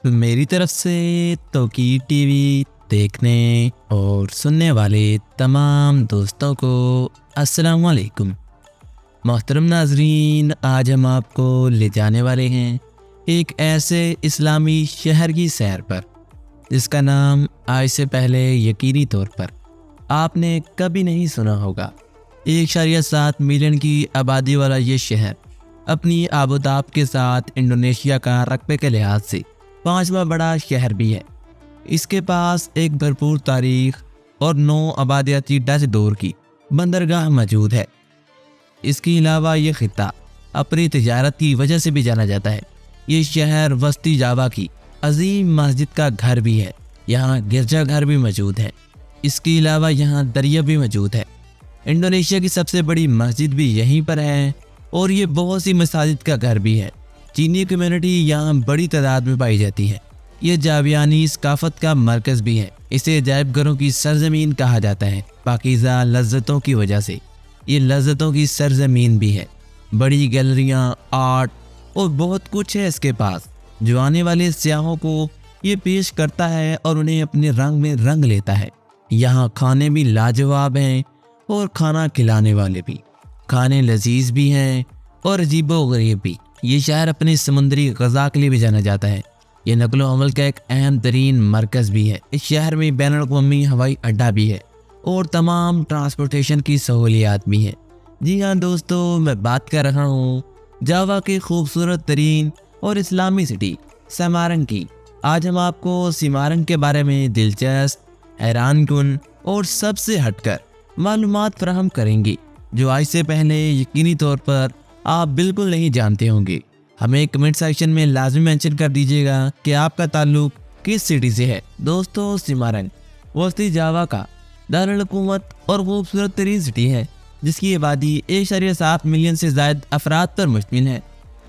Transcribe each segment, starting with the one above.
میری طرف سے توقیر ٹی وی دیکھنے اور سننے والے تمام دوستوں کو السلام علیکم۔ محترم ناظرین، آج ہم آپ کو لے جانے والے ہیں ایک ایسے اسلامی شہر کی سیر پر جس کا نام آج سے پہلے یقینی طور پر آپ نے کبھی نہیں سنا ہوگا۔ 1.7 ملین کی آبادی والا یہ شہر اپنی آب و تاب کے ساتھ انڈونیشیا کا رقبے کے لحاظ سے 5واں بڑا شہر بھی ہے۔ اس کے پاس ایک بھرپور تاریخ اور 9 آبادیاتی ڈچ دور کی بندرگاہ موجود ہے۔ اس کے علاوہ یہ خطہ اپنی تجارت کی وجہ سے بھی جانا جاتا ہے۔ یہ شہر وسطی جاوا کی عظیم مسجد کا گھر بھی ہے۔ یہاں گرجا گھر بھی موجود ہے۔ اس کے علاوہ یہاں دریا بھی موجود ہے۔ انڈونیشیا کی سب سے بڑی مسجد بھی یہیں پر ہے اور یہ بہت سی مساجد کا گھر بھی ہے۔ چینی کمیونٹی یہاں بڑی تعداد میں پائی جاتی ہے۔ یہ جاویانی ثقافت کا مرکز بھی ہے۔ اسے عجائب گھروں کی سرزمین کہا جاتا ہے، پاکیزہ لذتوں کی وجہ سے۔ یہ لذتوں کی سرزمین بھی ہے۔ بڑی گیلریاں، آرٹ اور بہت کچھ ہے اس کے پاس جو آنے والے سیاحوں کو یہ پیش کرتا ہے اور انہیں اپنے رنگ میں رنگ لیتا ہے۔ یہاں کھانے بھی لاجواب ہیں اور کھانا کھلانے والے بھی۔ کھانے لذیذ بھی ہیں اور عجیب و غریب بھی۔ یہ شہر اپنے سمندری غذا کے لیے بھی جانا جاتا ہے۔ یہ نقل و حمل کا ایک اہم ترین مرکز بھی ہے۔ اس شہر میں بین الاقوامی ہوائی اڈہ بھی ہے اور تمام ٹرانسپورٹیشن کی سہولیات بھی ہیں۔ جی ہاں دوستو، میں بات کر رہا ہوں جاوا کے خوبصورت ترین اور اسلامی سٹی سیمارن کی۔ آج ہم آپ کو سیمارن کے بارے میں دلچسپ، حیران کن اور سب سے ہٹ کر معلومات فراہم کریں گے جو آج سے پہلے یقینی طور پر آپ بالکل نہیں جانتے ہوں گے۔ ہمیں کمنٹ سیکشن میں لازمی مینشن کر دیجیے گا کہ آپ کا تعلق کس سٹی سے ہے۔ دوستو، سیمارن وسطی جاوا کا دارالحکومت اور خوبصورت ترین سٹی ہے جس کی آبادی 1.7 ملین سے زائد افراد پر مشتمل ہے۔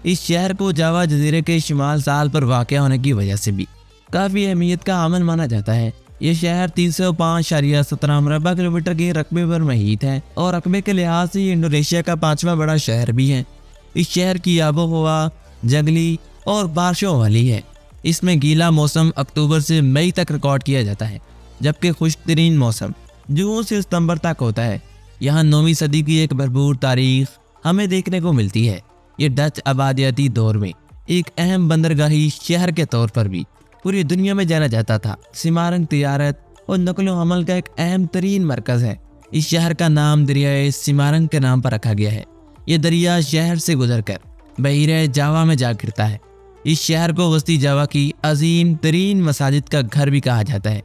اس شہر کو جاوا جزیرے کے شمال ساحل پر واقع ہونے کی وجہ سے بھی کافی اہمیت کا حامل مانا جاتا ہے۔ یہ شہر 305.17 مربع کلومیٹر کے رقبے پر محیط ہے اور رقبے کے لحاظ سے یہ انڈونیشیا کا 5واں بڑا شہر بھی ہے۔ اس شہر کی آب و ہوا جنگلی اور بارشوں والی ہے۔ اس میں گیلا موسم اکتوبر سے مئی تک ریکارڈ کیا جاتا ہے جبکہ خشک ترین موسم جون سے ستمبر تک ہوتا ہے۔ یہاں 9ویں صدی کی ایک بھرپور تاریخ ہمیں دیکھنے کو ملتی ہے۔ یہ ڈچ آبادیاتی دور میں ایک اہم بندرگاہی شہر کے طور پر بھی پوری دنیا میں جانا جاتا تھا۔ سیمارن تجارت اور نقل و حمل کا ایک اہم ترین مرکز ہے۔ اس شہر کا نام دریائے سیمارن کے نام پر رکھا گیا ہے۔ یہ دریا شہر سے گزر کر بحیرہ جاوا میں جا گرتا ہے۔ اس شہر کو وسطی جاوا کی عظیم ترین مساجد کا گھر بھی کہا جاتا ہے،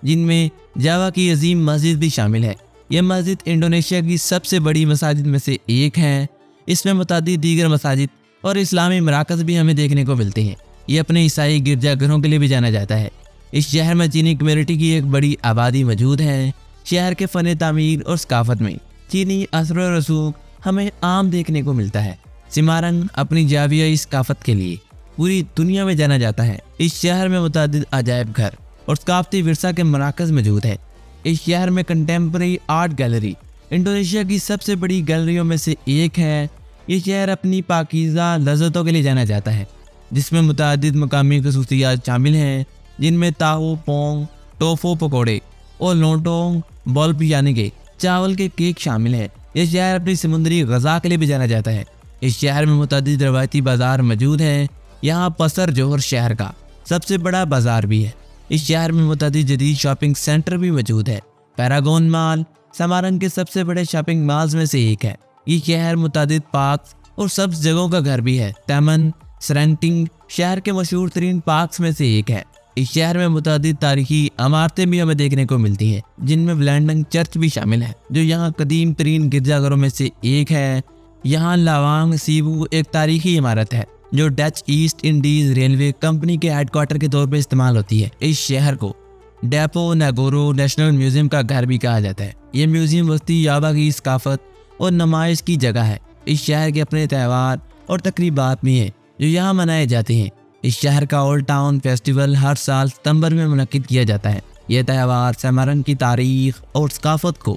جن میں جاوا کی عظیم مسجد بھی شامل ہے۔ یہ مسجد انڈونیشیا کی سب سے بڑی مساجد میں سے ایک ہے۔ اس میں متعدد دیگر مساجد اور اسلامی مراکز بھی ہمیں دیکھنے کو ملتے ہیں۔ یہ اپنے عیسائی گرجا گھروں کے لیے بھی جانا جاتا ہے۔ اس شہر میں چینی کمیونٹی کی ایک بڑی آبادی موجود ہے۔ شہر کے فن تعمیر اور ثقافت میں چینی اثر و رسوخ ہمیں عام دیکھنے کو ملتا ہے۔ سیمارن اپنی جاویائی ثقافت کے لیے پوری دنیا میں جانا جاتا ہے۔ اس شہر میں متعدد عجائب گھر اور ثقافتی ورثہ کے مراکز موجود ہیں۔ اس شہر میں کنٹمپرری آرٹ گیلری انڈونیشیا کی سب سے بڑی گیلریوں میں سے ایک ہے۔ یہ شہر اپنی پاکیزہ لذتوں کے لیے جانا جاتا ہے جس میں متعدد مقامی خصوصیات شامل ہیں، جن میں تاہو پونگ، ٹوفو پکوڑے اور لونٹونگ بولپ یعنی کہ چاول کے کیک شامل ہیں۔ یہ شہر اپنی سمندری غذا کے لیے بھی جانا جاتا ہے۔ اس شہر میں متعدد روایتی بازار موجود ہیں۔ یہاں پسر جوہر شہر کا سب سے بڑا بازار بھی ہے۔ اس شہر میں متعدد جدید شاپنگ سینٹر بھی موجود ہے۔ پیراگون مال سیمارن کے سب سے بڑے شاپنگ مالز میں سے ایک ہے۔ یہ شہر متعدد پارکس اور سبز جگہوں کا گھر بھی ہے۔ تیمن سرینٹنگ شہر کے مشہور ترین پارکس میں سے ایک ہے۔ اس شہر میں متعدد تاریخی عمارتیں بھی ہمیں دیکھنے کو ملتی ہیں، جن میں بلینڈنگ چرچ بھی شامل ہے جو یہاں قدیم ترین گرجا گھروں میں سے ایک ہے۔ یہاں لاوانگ سیبو ایک تاریخی عمارت ہے جو Dutch East Indies railway company کے ہیڈ کوارٹر کے طور پر استعمال ہوتی ہے۔ اس شہر کو ڈیپو نیگورو نیشنل میوزیم کا گھر بھی کہا جاتا ہے۔ یہ میوزیم وسطی جاوا کی ثقافت اور نمائش کی جگہ ہے۔ اس شہر کے اپنے تہوار اور تقریبات بھی ہیں جو یہاں منائے جاتے ہیں۔ اس شہر کا اولڈ ٹاؤن فیسٹیول ہر سال ستمبر میں منعقد کیا جاتا ہے۔ یہ تہوار سیمارن کی تاریخ اور ثقافت کو